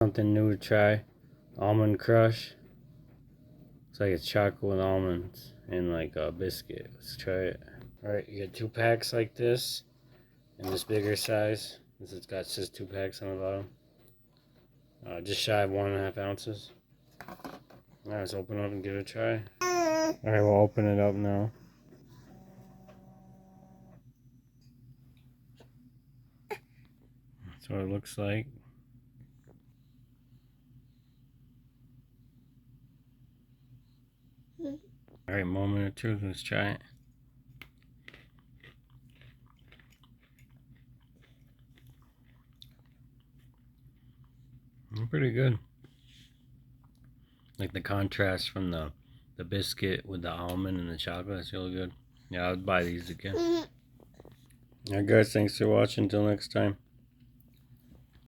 Something new to try. Almond Crush. It's like it's chocolate with almonds and like a biscuit. Let's try it. Alright, you get 2 packs like this in this bigger size. It's got just 2 packs on the bottom. Just shy of 1.5 ounces. Alright, let's open it up and give it a try. Alright, we'll open it up now. That's what it looks like. Alright, moment or two, let's try it. Pretty good. Like the contrast from the biscuit with the almond and the chocolate, it's really good. Yeah, I would buy these again. Alright guys, thanks for watching. Until next time.